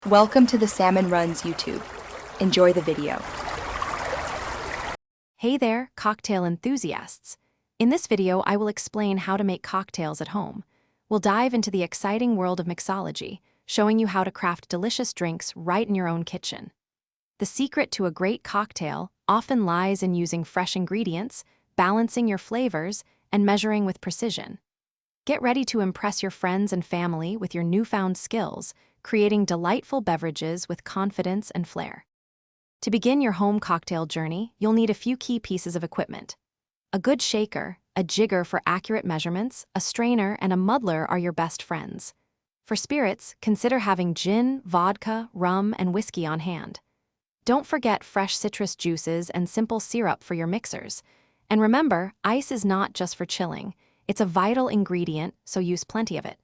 Welcome to the Salmon Runs YouTube. Enjoy the video. Hey there, cocktail enthusiasts. In this video, I will explain how to make cocktails at home. We'll dive into the exciting world of mixology, showing you how to craft delicious drinks right in your own kitchen. The secret to a great cocktail often lies in using fresh ingredients, balancing your flavors, and measuring with precision. Get ready to impress your friends and family with your newfound skills, creating delightful beverages with confidence and flair. To begin your home cocktail journey, you'll need a few key pieces of equipment. A good shaker, a jigger for accurate measurements, a strainer, and a muddler are your best friends. For spirits, consider having gin, vodka, rum, and whiskey on hand. Don't forget fresh citrus juices and simple syrup for your mixers. And remember, ice is not just for chilling. It's a vital ingredient, so use plenty of it.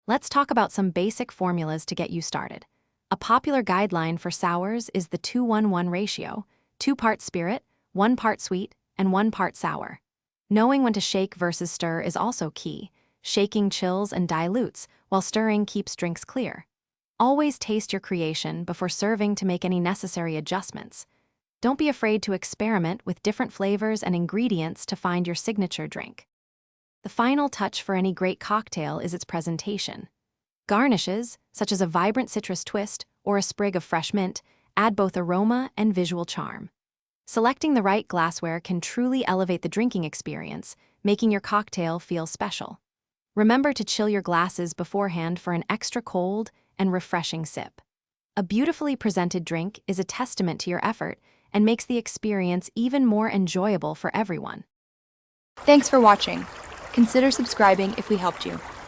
Let's talk about some basic formulas to get you started. A popular guideline for sours is the 2-1-1 ratio, 2 parts spirit, 1 part sweet, and 1 part sour. Knowing when to shake versus stir is also key. Shaking chills and dilutes, while stirring keeps drinks clear. Always taste your creation before serving to make any necessary adjustments. Don't be afraid to experiment with different flavors and ingredients to find your signature drink. The final touch for any great cocktail is its presentation. Garnishes, such as a vibrant citrus twist or a sprig of fresh mint, add both aroma and visual charm. Selecting the right glassware can truly elevate the drinking experience, making your cocktail feel special. Remember to chill your glasses beforehand for an extra cold and refreshing sip. A beautifully presented drink is a testament to your effort and makes the experience even more enjoyable for everyone. Thanks for watching. Consider subscribing if we helped you.